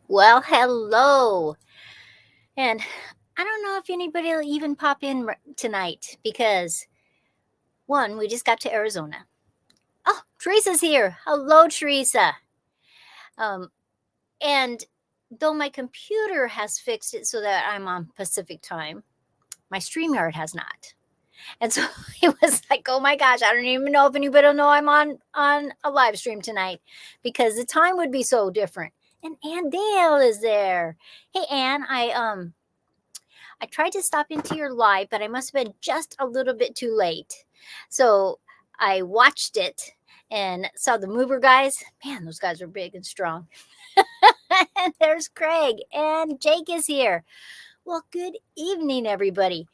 Well, hello. And I don't know if anybody will even pop in tonight because, one, we just got to Arizona. Oh, Teresa's here. Hello, Teresa. Um, and though my computer has fixed it so that I'm on Pacific time, my StreamYard has not. And so it was like, oh my gosh, I don't even know if anybody will know I'm on a live stream tonight because the time would be so different. And Ann Dale is there. Hey Ann, I tried to stop into your live, but I must have been just a little bit too late. So I watched it and saw the mover guys. Man, those guys are big and strong. And there's Craig and Jake is here. Well, good evening, everybody.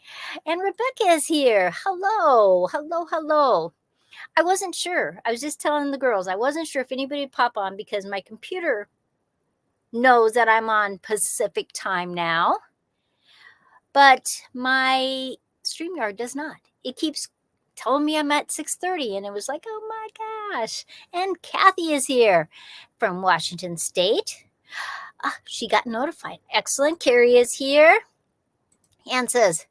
And Rebecca is here. Hello, hello, hello. I wasn't sure. I was just telling the girls, I wasn't sure if anybody would pop on because my computer knows that I'm on Pacific time now. But my StreamYard does not. It keeps telling me I'm at 6:30, and it was like, oh my gosh. And Kathy is here from Washington State. She got notified. Excellent. Carrie is here and says,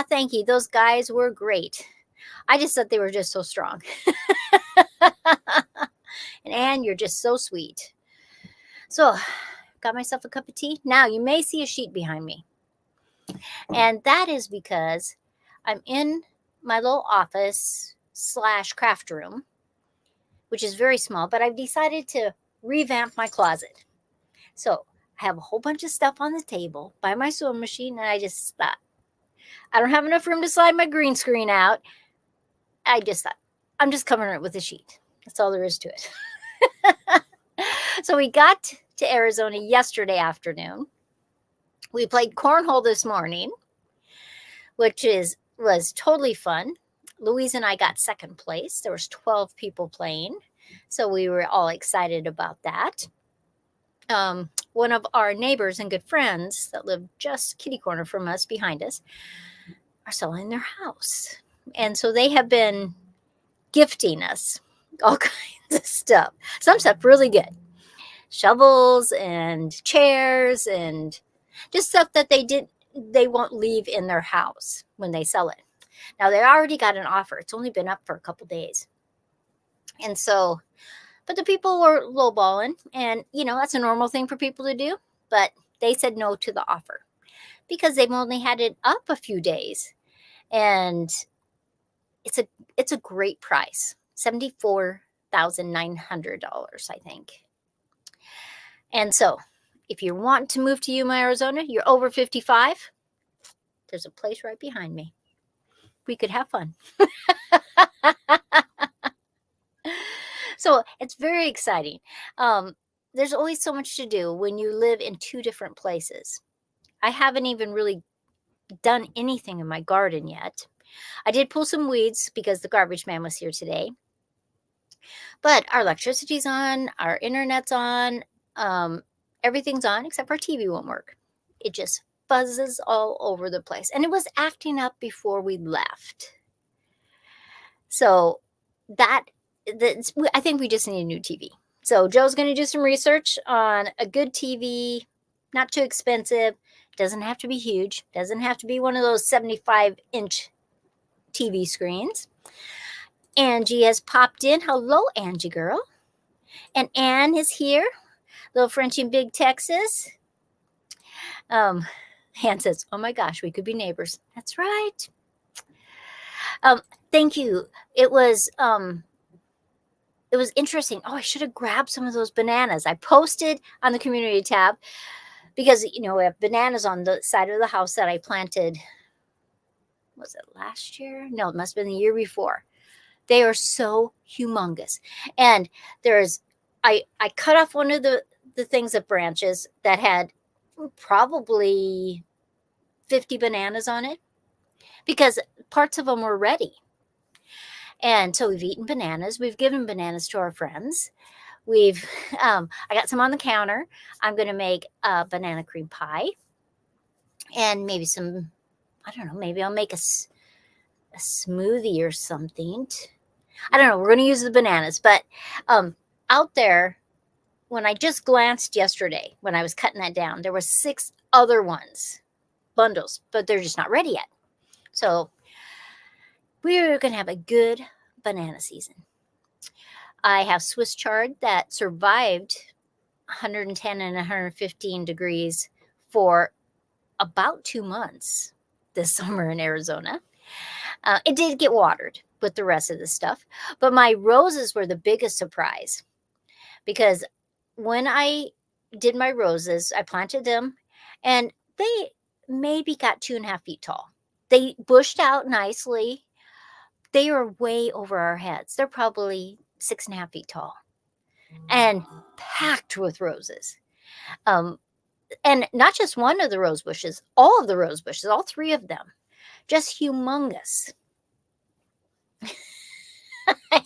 thank you. Those guys were great. I just thought they were just so strong. And Anne, you're just so sweet. So, got myself a cup of tea. Now, you may see a sheet behind me. And that is because I'm in my little office / craft room, which is very small, but I've decided to revamp my closet. So I have a whole bunch of stuff on the table by my sewing machine, and I just thought, I don't have enough room to slide my green screen out. I just thought, I'm just covering it with a sheet. That's all there is to it. So we got to Arizona yesterday afternoon. We played cornhole this morning, which was totally fun. Louise and I got second place. There was 12 people playing, so we were all excited about that. One of our neighbors and good friends that live just kitty corner from us, behind us, are selling their house. And so they have been gifting us all kinds of stuff. Some stuff really good. Shovels and chairs and just stuff that they won't leave in their house when they sell it. Now they already got an offer. It's only been up for a couple days. And so, but the people were lowballing, and that's a normal thing for people to do, but they said no to the offer because they've only had it up a few days. And it's a great price. $74,900, I think. And so, if you want to move to Yuma, Arizona, you're over 55, there's a place right behind me. We could have fun. So it's very exciting. There's always so much to do when you live in two different places. I haven't even really done anything in my garden yet. I did pull some weeds because the garbage man was here today. But our electricity's on, our internet's on, everything's on except our TV won't work. It just buzzes all over the place. And it was acting up before we left. So I think we just need a new TV. So Joe's going to do some research on a good TV, not too expensive. Doesn't have to be huge. Doesn't have to be one of those 75-inch TV screens. Angie has popped in. Hello, Angie girl. And Ann is here. Little Frenchie in Big Texas. Ann says, oh my gosh, we could be neighbors. That's right. Thank you. It was interesting. Oh, I should have grabbed some of those bananas. I posted on the community tab because, we have bananas on the side of the house that I planted. Was it last year? No, it must have been the year before. They are so humongous. And I cut off one of the things of branches that had probably 50 bananas on it because parts of them were ready. And so we've eaten bananas. We've given bananas to our friends. I got some on the counter. I'm going to make a banana cream pie and maybe some, I don't know, maybe I'll make a smoothie or something. I don't know. We're going to use the bananas, but out there, when I just glanced yesterday, when I was cutting that down, there were 6 other ones, bundles, but they're just not ready yet. So we're going to have a good banana season. I have Swiss chard that survived 110 and 115 degrees for about 2 months this summer in Arizona. It did get watered with the rest of the stuff, but my roses were the biggest surprise, because when I did my roses, I planted them and they maybe got 2.5 feet tall. They bushed out nicely. They are way over our heads. They're probably 6.5 feet tall and packed with roses. And not just one of the rose bushes, all of the rose bushes, all 3 of them, just humongous.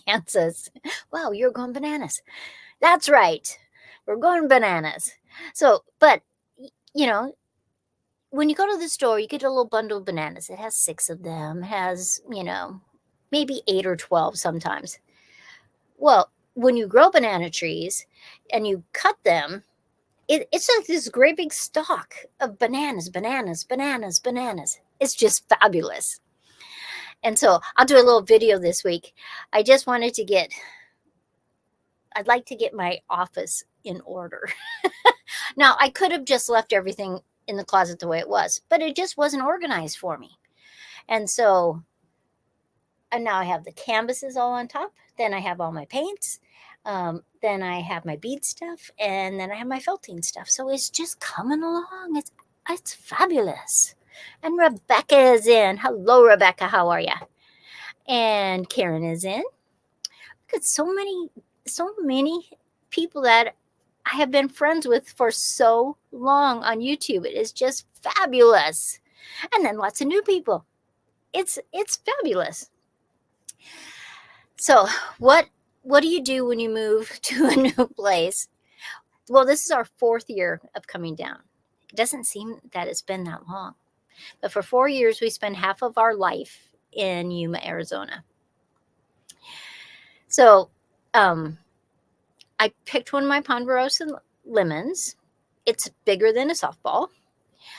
Ann says, wow, you're going bananas. That's right. We're going bananas. So, but, you know, when you go to the store, you get a little bundle of bananas. It has 6 of them, has, maybe 8 or 12 sometimes. Well, when you grow banana trees and you cut them, it's like this great big stalk of bananas. It's just fabulous. And so I'll do a little video this week. I'd like to get my office in order. Now, I could have just left everything in the closet the way it was, but it just wasn't organized for me. And now I have the canvases all on top. Then I have all my paints. Then I have my bead stuff, and then I have my felting stuff. So it's just coming along. It's fabulous. And Rebecca is in. Hello, Rebecca. How are you? And Karen is in. Look at so many people that I have been friends with for so long on YouTube. It is just fabulous. And then lots of new people. It's fabulous. So what do you do when you move to a new place? Well, this is our 4th year of coming down. It doesn't seem that it's been that long. But for 4 years, we spent half of our life in Yuma, Arizona. So I picked one of my Ponderosa lemons. It's bigger than a softball.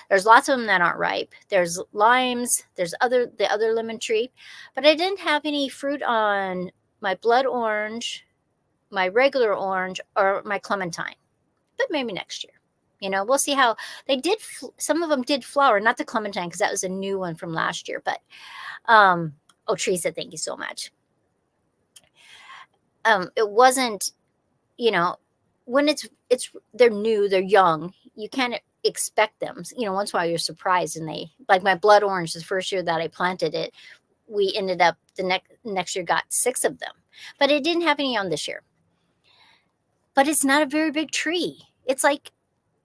There's lots of them that aren't ripe. There's limes. There's the other lemon tree. But I didn't have any fruit on my blood orange, my regular orange, or my clementine. But maybe next year. We'll see how they did. Some of them did flower, not the clementine, because that was a new one from last year. But, Teresa, thank you so much. It wasn't, when they're new, they're young, you can't expect them. Once in a while you're surprised, and like my blood orange, the first year that I planted it, we ended up the next year got 6 of them, but it didn't have any on this year. But it's not a very big tree. It's like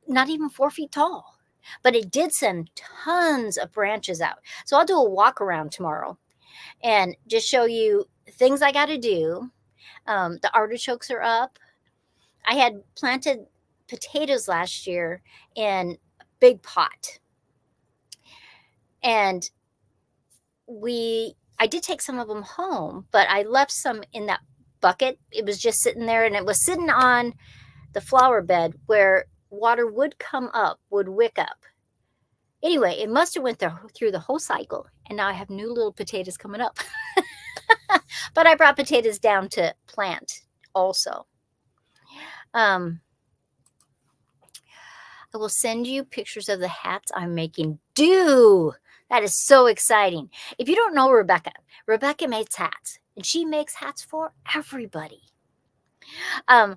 not even 4 feet tall, but it did send tons of branches out. So I'll do a walk around tomorrow and just show you things I got to do. The artichokes are up. I had planted potatoes last year in a big pot. And I did take some of them home, but I left some in that bucket. It was just sitting there, and it was sitting on the flower bed where water would wick up. Anyway, it must have went through the whole cycle, and now I have new little potatoes coming up. But I brought potatoes down to plant also. I will send you pictures of the hats I'm making. That is so exciting. If you don't know Rebecca makes hats, and she makes hats for everybody. On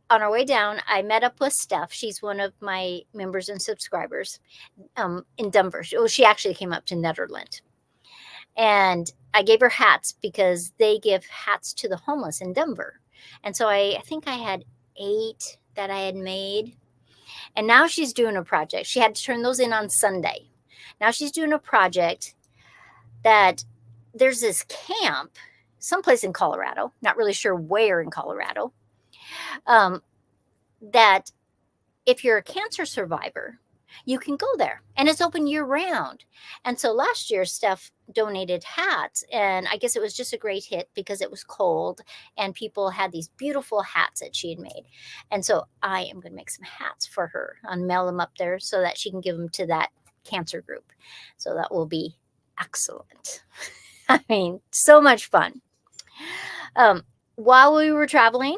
our way down, I met up with Steph. She's one of my members and subscribers in Denver. She actually came up to Netherlands. And I gave her hats because they give hats to the homeless in Denver. And so I think I had 8 that I had made. And now she's doing a project. She had to turn those in on Sunday. Now she's doing a project that there's this camp someplace in Colorado, not really sure where in Colorado, that if you're a cancer survivor, you can go there, and it's open year round. And so last year, Steph donated hats, and I guess it was just a great hit because it was cold and people had these beautiful hats that she had made. And so I am going to make some hats for her and mail them up there so that she can give them to that cancer group. So that will be excellent. I mean, so much fun. While we were traveling,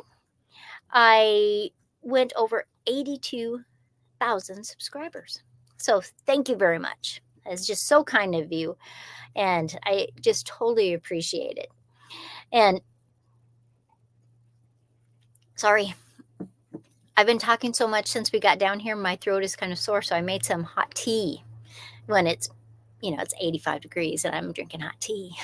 I went over 82,000 subscribers. So thank you very much. It's just so kind of you. And I just totally appreciate it. And sorry, I've been talking so much since we got down here. My throat is kind of sore. So I made some hot tea when it's, it's 85 degrees and I'm drinking hot tea.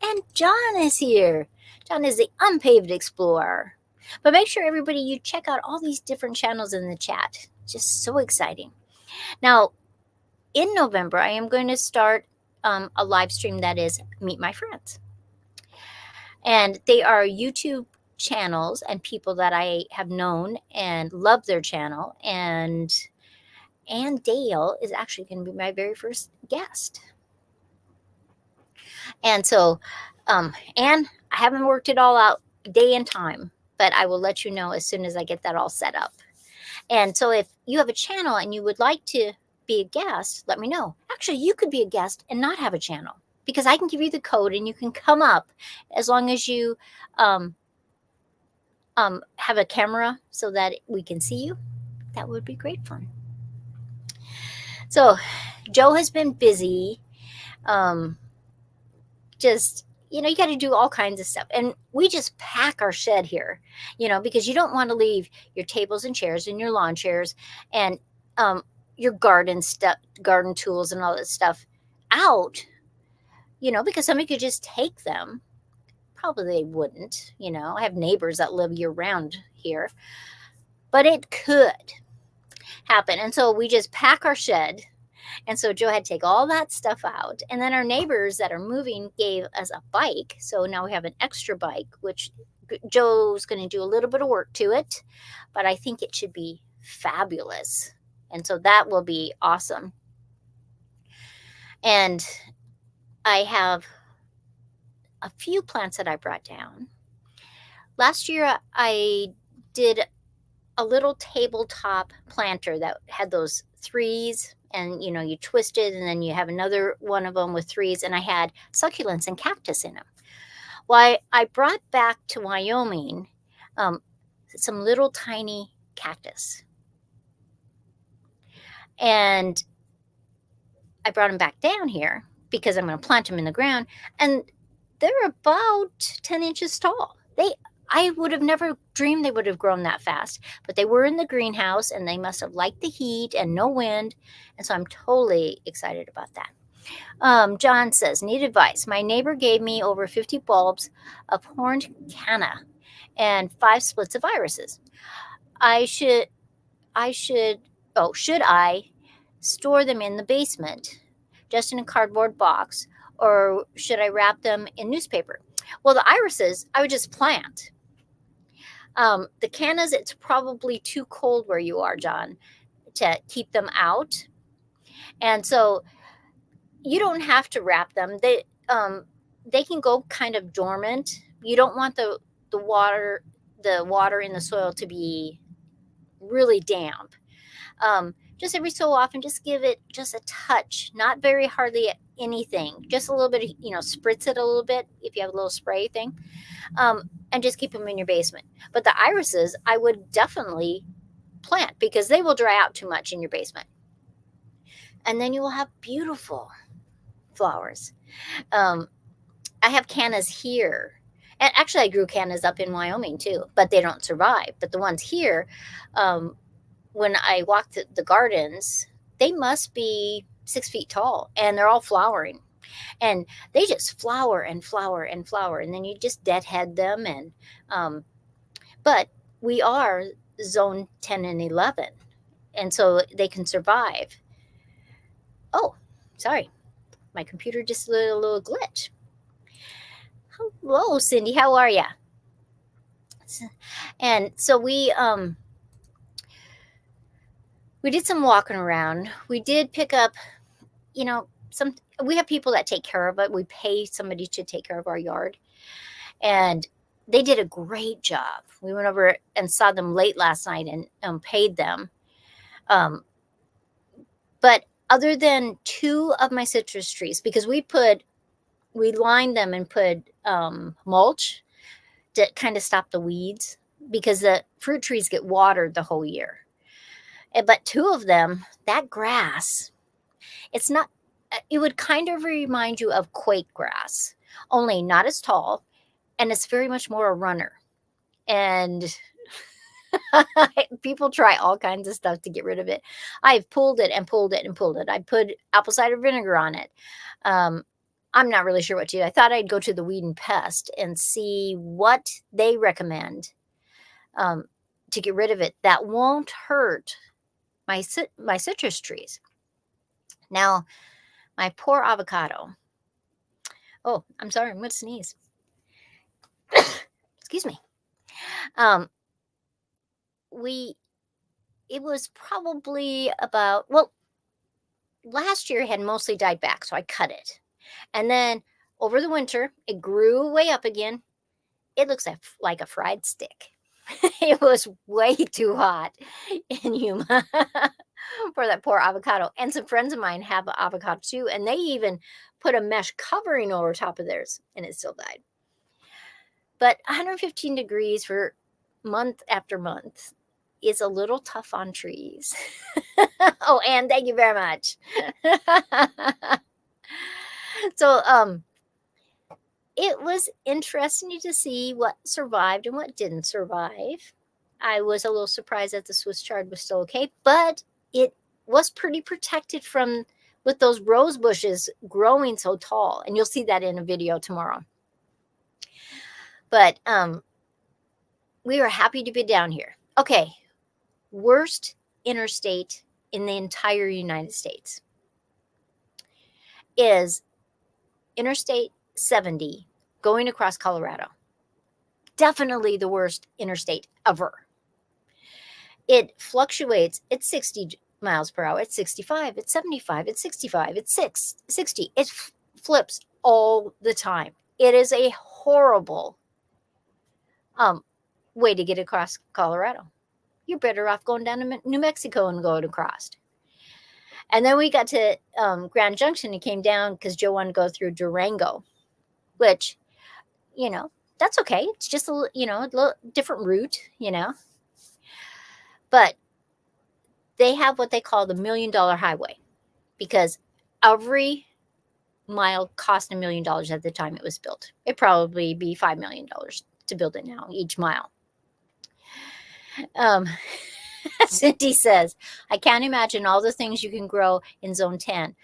And John is here. John is the Unpaved Explorer. But make sure everybody, you check out all these different channels in the chat. Just so exciting. Now, in November, I am going to start a live stream that is Meet My Friends. And they are YouTube channels and people that I have known and love their channel. And Ann Dale is actually going to be my very first guest. And so, Ann, I haven't worked it all out day and time, but I will let you know as soon as I get that all set up. And so if you have a channel and you would like to be a guest, let me know. Actually, you could be a guest and not have a channel because I can give you the code and you can come up as long as you have a camera so that we can see you. That would be great fun. So Joe has been busy. Just, you got to do all kinds of stuff. And we just pack our shed here, because you don't want to leave your tables and chairs and your lawn chairs and your garden stuff, garden tools and all that stuff out, because somebody could just take them. Probably they wouldn't, I have neighbors that live year round here, but it could happen. And so we just pack our shed. And so Joe had to take all that stuff out. And then our neighbors that are moving gave us a bike. So now we have an extra bike, which Joe's going to do a little bit of work to it. But I think it should be fabulous. And so that will be awesome. And I have a few plants that I brought down. Last year, I did a little tabletop planter that had those threes. And, you twist it and then you have another one of them with threes. And I had succulents and cactus in them. Well, I brought back to Wyoming some little tiny cactus. And I brought them back down here because I'm going to plant them in the ground. And they're about 10 inches tall. I would have never dreamed they would have grown that fast, but they were in the greenhouse and they must have liked the heat and no wind. And so I'm totally excited about that. John says, need advice. My neighbor gave me over 50 bulbs of horned canna and 5 splits of irises. Should I store them in the basement just in a cardboard box, or should I wrap them in newspaper? Well, the irises, I would just plant. The cannas, it's probably too cold where you are, John, to keep them out. And so you don't have to wrap them. They can go kind of dormant. You don't want the water in the soil to be really damp. Just every so often, just give it just a touch, not very hardly anything, just a little bit, spritz it a little bit if you have a little spray thing. And just keep them in your basement. But the irises, I would definitely plant because they will dry out too much in your basement. And then you will have beautiful flowers. I have cannas here. And actually, I grew cannas up in Wyoming too, but they don't survive. But the ones here, when I walk the gardens, they must be 6 feet tall and they're all flowering. And they just flower and flower and flower. And then you just deadhead them. And but we are zone 10 and 11. And so they can survive. Oh, sorry. My computer just did a little glitch. Hello, Cindy. How are you? And so we did some walking around. We did pick up, we have people that take care of it. We pay somebody to take care of our yard, and they did a great job. We went over and saw them late last night and paid them. But other than 2 of my citrus trees, because we lined them and put mulch to kind of stop the weeds, because the fruit trees get watered the whole year. But 2 of them, that grass, it would kind of remind you of quake grass, only not as tall, and it's very much more a runner. And people try all kinds of stuff to get rid of it. I've pulled it and pulled it and pulled it. I put apple cider vinegar on it. I'm not really sure what to do. I thought I'd go to the Weed and Pest and see what they recommend to get rid of it that won't hurt my citrus trees. Now, my poor avocado. Oh, I'm sorry. I'm going to sneeze. Excuse me. It was probably about, well, last year it had mostly died back, so I cut it. And then over the winter, it grew way up again. It looks like a fried stick. It was way too hot in Yuma for that poor avocado. And some friends of mine have avocado too, and they even put a mesh covering over top of theirs, and it still died. But 115 degrees for month after month is a little tough on trees. Oh, Anne, thank you very much. So, it was interesting to see what survived and what didn't survive. I was a little surprised that the Swiss chard was still okay, but it was pretty protected with those rose bushes growing so tall. And you'll see that in a video tomorrow. But we were happy to be down here. Okay, worst interstate in the entire United States is Interstate 70 going across Colorado. Definitely the worst interstate ever. It fluctuates. It's 60 miles per hour. It's 65. It's 75. It's 65. It's 60. It flips all the time. It is a horrible way to get across Colorado. You're better off going down to New Mexico and going across. And then we got to Grand Junction and came down because Joe wanted to go through Durango, which, that's okay. It's just a little different route, But they have what they call the $1 million highway, because every mile cost $1 million at the time it was built. It'd probably be $5 million to build it now, each mile. Cindy says, I can't imagine all the things you can grow in zone 10.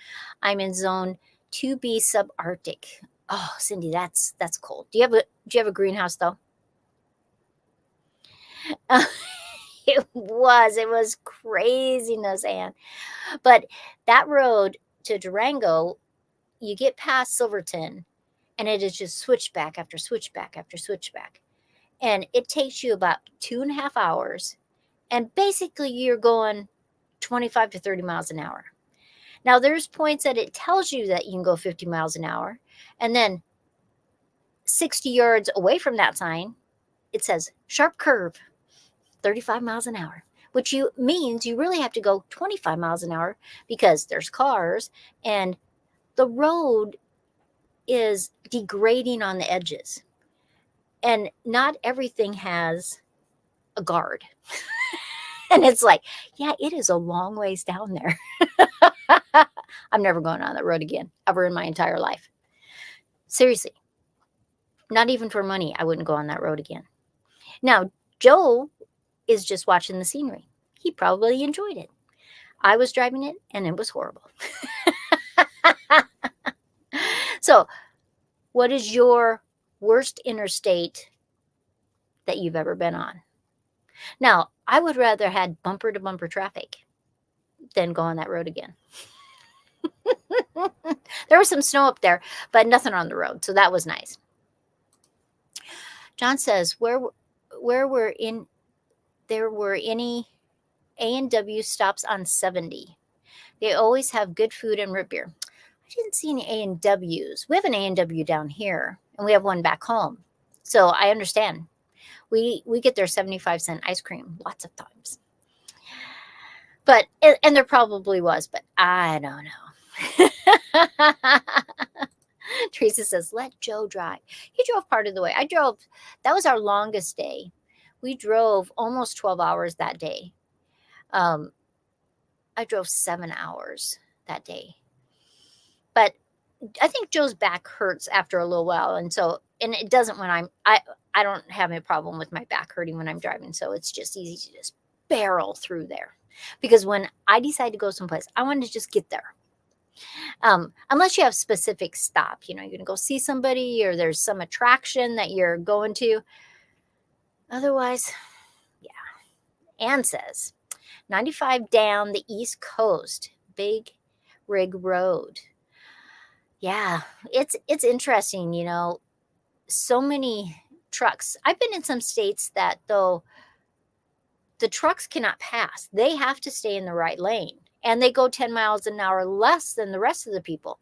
I'm in zone 2B subarctic. Oh, Cindy, that's cold. Do you have a greenhouse though? It was craziness, Ann. But that road to Durango, you get past Silverton, and it is just switchback after switchback after switchback. And it takes you about 2.5 hours. And basically, you're going 25 to 30 miles an hour. Now, there's points that it tells you that you can go 50 miles an hour. And then 60 yards away from that sign, it says sharp curve, 35 miles an hour, which means you really have to go 25 miles an hour because there's cars and the road is degrading on the edges. And not everything has a guard. And it's like, yeah, it is a long ways down there. I'm never going on that road again, ever in my entire life. Seriously. Not even for money, I wouldn't go on that road again. Now, Joe is just watching the scenery. He probably enjoyed it. I was driving it, and it was horrible. So, what is your worst interstate that you've ever been on? Now, I would rather had bumper-to-bumper traffic than go on that road again. There was some snow up there, but nothing on the road, so that was nice. John says, there were any A&W stops on 70. They always have good food and root beer. I didn't see any A&Ws. We have an A&W down here, and we have one back home. So I understand. We get their 75-cent ice cream lots of times. But, and there probably was, but I don't know. Teresa says, let Joe drive. He drove part of the way. That was our longest day. We drove almost 12 hours that day. I drove 7 hours that day. But I think Joe's back hurts after a little while. And it doesn't when I don't have a problem with my back hurting when I'm driving. So it's just easy to just barrel through there. Because when I decide to go someplace, I want to just get there. Unless you have specific stop, you're going to go see somebody or there's some attraction that you're going to. Otherwise, yeah. Ann says, 95 down the East Coast, Big Rig Road. Yeah, it's interesting, so many trucks. I've been in some states that, though, the trucks cannot pass. They have to stay in the right lane. And they go 10 miles an hour less than the rest of the people.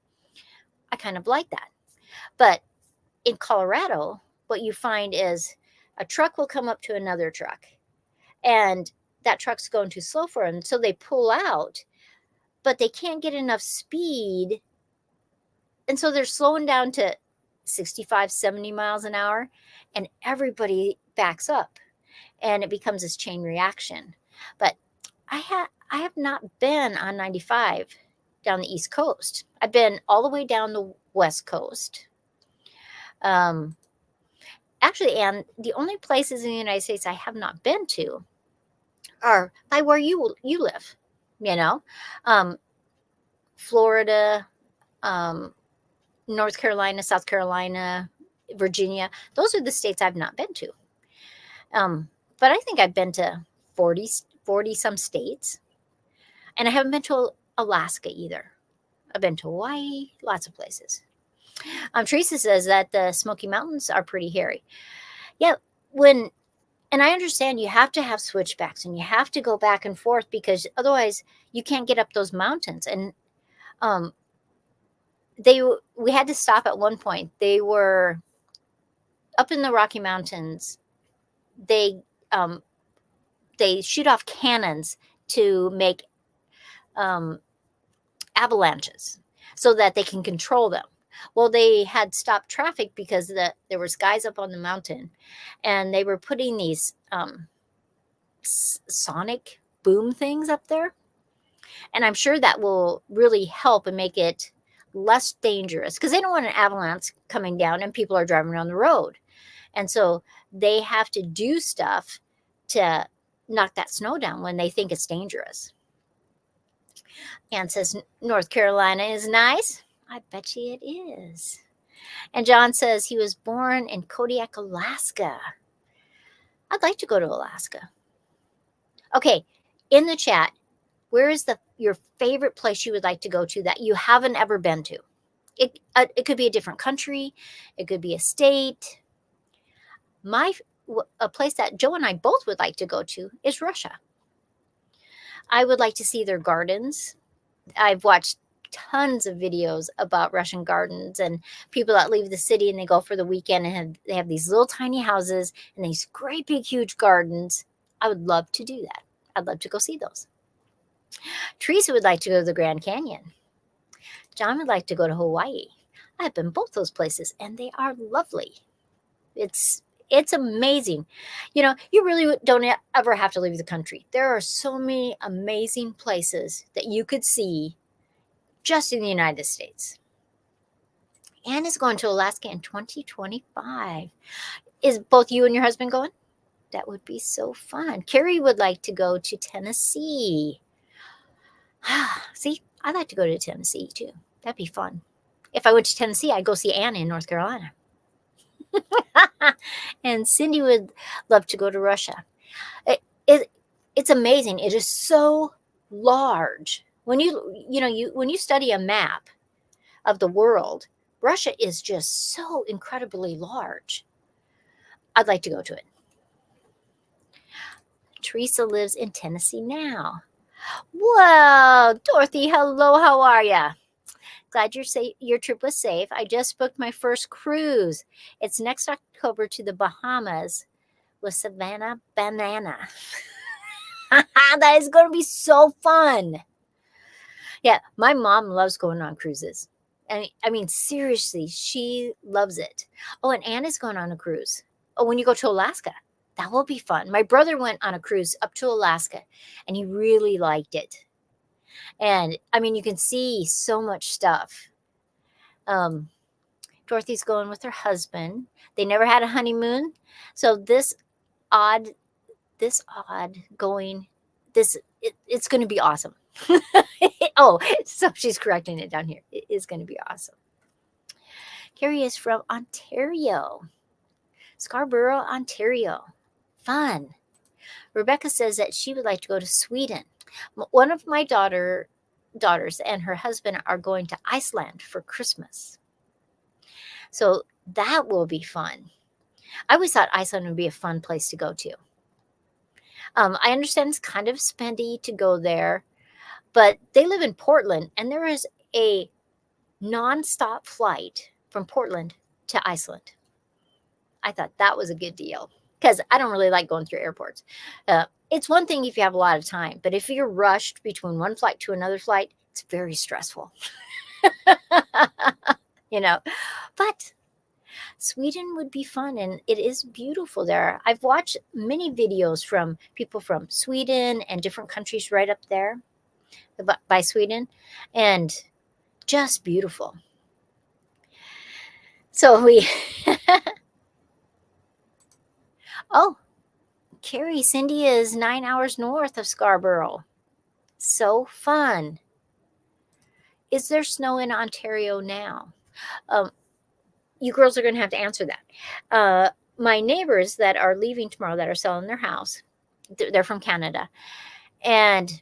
I kind of like that. But in Colorado, what you find is a truck will come up to another truck. And that truck's going too slow for them. So they pull out. But they can't get enough speed. And so they're slowing down to 65, 70 miles an hour. And everybody backs up. And it becomes this chain reaction. But I have not been on 95 down the East Coast. I've been all the way down the West Coast. Actually, and the only places in the United States I have not been to are by where you live, Florida, North Carolina, South Carolina, Virginia. Those are the states I've not been to. But I think I've been to 40 some states. And I haven't been to Alaska either. I've been to Hawaii, lots of places. Teresa says that the Smoky Mountains are pretty hairy. Yeah, and I understand you have to have switchbacks and you have to go back and forth because otherwise you can't get up those mountains. And we had to stop at one point. They were up in the Rocky Mountains. They shoot off cannons to make avalanches so that they can control them. Well, they had stopped traffic because there was guys up on the mountain and they were putting these sonic boom things up there. And I'm sure that will really help and make it less dangerous because they don't want an avalanche coming down and people are driving around the road. And so they have to do stuff to knock that snow down when they think it's dangerous. Ann says, North Carolina is nice. I bet you it is. And John says he was born in Kodiak, Alaska. I'd like to go to Alaska. Okay, in the chat, where is your favorite place you would like to go to that you haven't ever been to? It could be a different country. It could be a state. A place that Joe and I both would like to go to is Russia. I would like to see their gardens. I've watched tons of videos about Russian gardens and people that leave the city and they go for the weekend and they have these little tiny houses and these great big huge gardens. I would love to do that. I'd love to go see those. Teresa would like to go to the Grand Canyon. John would like to go to Hawaii. I've been both those places and they are lovely. It's amazing. You really don't ever have to leave the country. There are so many amazing places that you could see just in the United States. Ann is going to Alaska in 2025. Is both you and your husband going? That would be so fun. Carrie would like to go to Tennessee. See, I'd like to go to Tennessee too. That'd be fun. If I went to Tennessee, I'd go see Anna in North Carolina. And Cindy would love to go to Russia. It's amazing. It is so large. When you study a map of the world, Russia is just so incredibly large. I'd like to go to it. Teresa lives in Tennessee now. Whoa, Dorothy, hello, how are ya? Glad your trip was safe. I just booked my first cruise. It's next October to the Bahamas with Savannah Banana. That is going to be so fun. Yeah, my mom loves going on cruises. I mean, seriously, she loves it. Oh, and Anna's going on a cruise. Oh, when you go to Alaska, that will be fun. My brother went on a cruise up to Alaska, and he really liked it. And I mean, you can see so much stuff. Dorothy's going with her husband. They never had a honeymoon, so odd, it's going to be awesome. Oh, so she's correcting it down here. It is going to be awesome. Carrie is from Ontario, Scarborough, Ontario. Fun. Rebecca says that she would like to go to Sweden. One of my daughters and her husband are going to Iceland for Christmas. So that will be fun. I always thought Iceland would be a fun place to go to. I understand it's kind of spendy to go there, but they live in Portland, and there is a nonstop flight from Portland to Iceland. I thought that was a good deal because I don't really like going through airports. It's one thing if you have a lot of time, but if you're rushed between one flight to another flight, it's very stressful. But Sweden would be fun, and it is beautiful there. I've watched many videos from people from Sweden and different countries right up there by Sweden, and just beautiful. So oh, Carrie, Cindy is 9 hours north of Scarborough. So fun. Is there snow in Ontario now? You girls are going to have to answer that. My neighbors that are leaving tomorrow that are selling their house, they're from Canada, and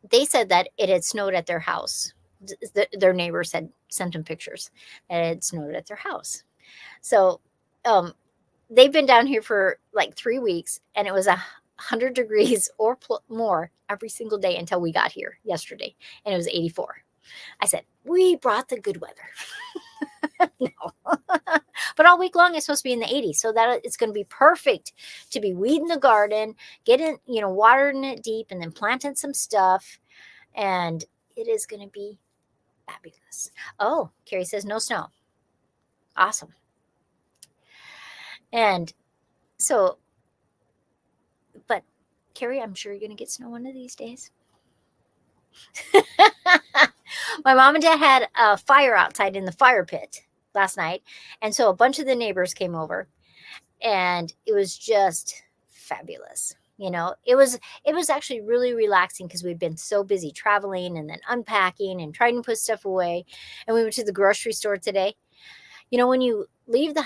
they said that it had snowed at their house. Their neighbors had sent them pictures that it had snowed at their house. So they've been down here for like 3 weeks, and it was 100 degrees or more every single day until we got here yesterday, and it was 84. I said, we brought the good weather. No. But all week long it's supposed to be in the 80s, so that it's going to be perfect to be weeding the garden, getting, watering it deep, and then planting some stuff, and it is going to be fabulous. Oh, Carrie says no snow. Awesome. And so, but Carrie, I'm sure you're going to get snow one of these days. My mom and dad had a fire outside in the fire pit last night, and so a bunch of the neighbors came over, and it was just fabulous. It was actually really relaxing because we'd been so busy traveling and then unpacking and trying to put stuff away. And we went to the grocery store today. When you leave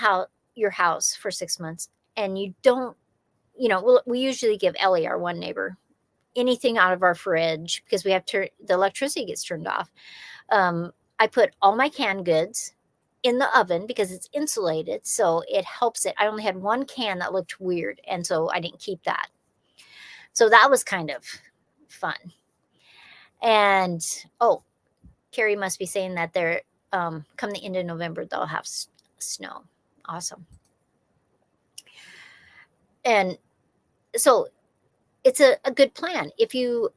your house for 6 months and you don't, we usually give Ellie, our one neighbor, anything out of our fridge because we have the electricity gets turned off. I put all my canned goods in the oven because it's insulated, so it helps it. I only had one can that looked weird, and so I didn't keep that. So that was kind of fun. And Carrie must be saying that they're come the end of November they'll have snow. Awesome. And so it's a good plan. If you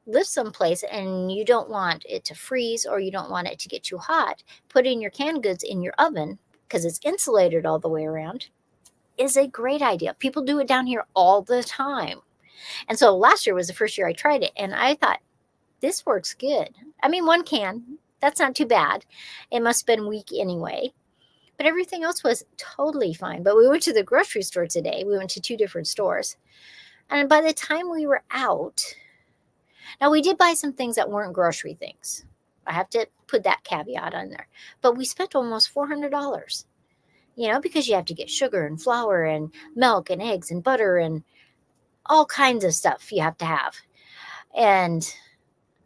live someplace and you don't want it to freeze or you don't want it to get too hot, putting your canned goods in your oven because it's insulated all the way around is a great idea. People do it down here all the time. And so last year was the first year I tried it, and I thought, this works good. I mean, one can, that's not too bad. It must have been weak anyway. But everything else was totally fine. But we went to the grocery store today. We went to 2 different stores. And by the time we were out, now we did buy some things that weren't grocery things. I have to put that caveat on there. But we spent almost $400, because you have to get sugar and flour and milk and eggs and butter and all kinds of stuff you have to have. And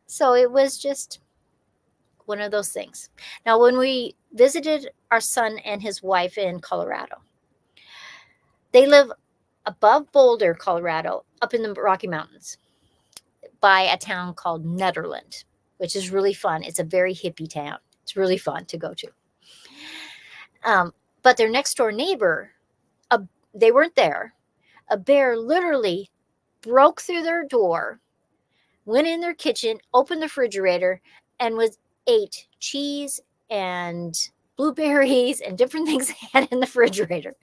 so it was just one of those things. Now, when we visited our son and his wife in Colorado, they live above Boulder, Colorado, up in the Rocky Mountains by a town called Nederland. which is really fun. It's a very hippie town. It's really fun to go to. But their next door neighbor, they weren't there. A bear literally broke through their door, went in their kitchen, opened the refrigerator, and ate cheese and blueberries and different things they had in the refrigerator.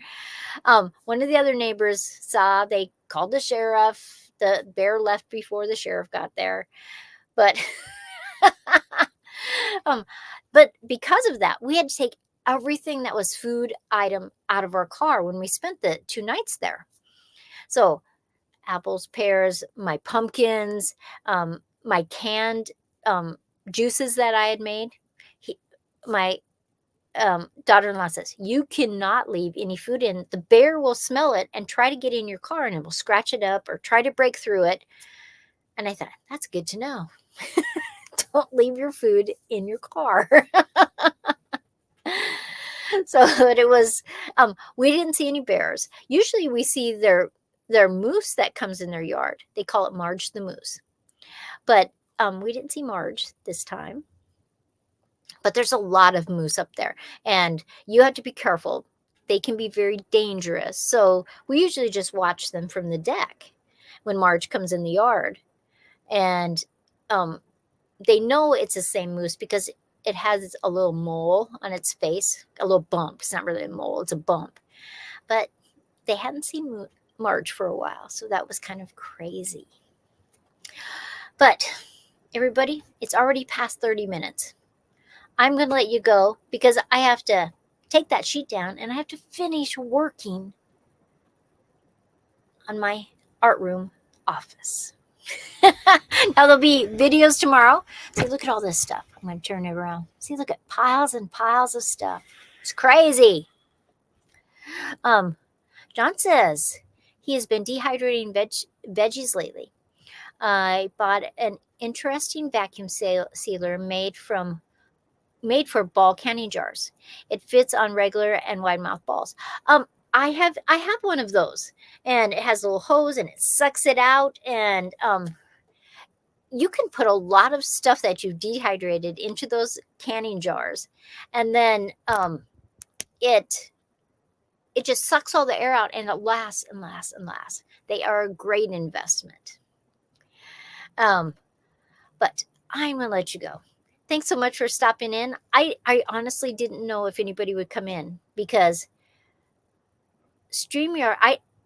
One of the other neighbors saw, they called the sheriff. The bear left before the sheriff got there. But but because of that, we had to take everything that was food item out of our car when we spent the 2 nights there. So apples, pears, my pumpkins, my canned juices that I had made. My daughter-in-law says, you cannot leave any food in. The bear will smell it and try to get in your car, and it will scratch it up or try to break through it. And I thought, that's good to know. Don't leave your food in your car. So it was, we didn't see any bears. Usually we see their moose that comes in their yard. They call it Marge the moose. But we didn't see Marge this time. But there's a lot of moose up there, and you have to be careful. They can be very dangerous. So we usually just watch them from the deck when Marge comes in the yard. And they know it's the same moose because it has a little mole on its face, a little bump. It's not really a mole, it's a bump. But they hadn't seen Marge for a while, so that was kind of crazy. But everybody, it's already past 30 minutes. I'm going to let you go because I have to take that sheet down and I have to finish working on my art room office. Now there'll be videos tomorrow. See, look at all this stuff. I'm going to turn it around. See, look at piles and piles of stuff. It's crazy. John says he has been dehydrating veggies lately. I bought an interesting vacuum sealer made for ball canning jars. It fits on regular and wide mouth balls. I have one of those, and it has a little hose and it sucks it out, and you can put a lot of stuff that you've dehydrated into those canning jars, and then it just sucks all the air out, and it lasts and lasts and lasts. They are a great investment. But I'm gonna let you go. Thanks so much for stopping in. I honestly didn't know if anybody would come in because StreamYard,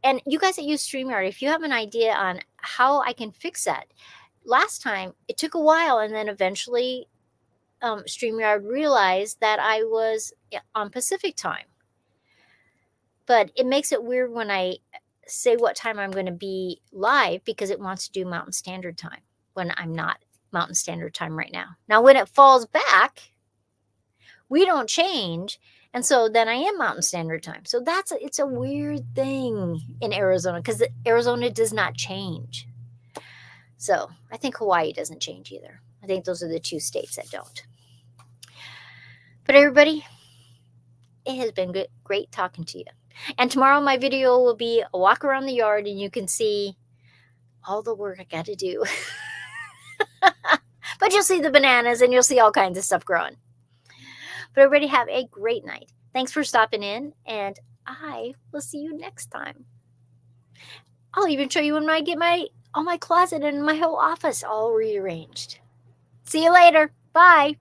and you guys that use StreamYard, if you have an idea on how I can fix that. Last time, it took a while, and then eventually StreamYard realized that I was on Pacific time. But it makes it weird when I say what time I'm going to be live because it wants to do Mountain Standard Time when I'm not Mountain Standard Time right now. Now, when it falls back, we don't change. And so then I am Mountain Standard Time. So it's a weird thing in Arizona because Arizona does not change. So I think Hawaii doesn't change either. I think those are the 2 states that don't. But everybody, it has been great talking to you. And tomorrow my video will be a walk around the yard, and you can see all the work I got to do. But you'll see the bananas and you'll see all kinds of stuff growing. But everybody have a great night. Thanks for stopping in, and I will see you next time. I'll even show you when I get all my closet and my whole office all rearranged. See you later. Bye.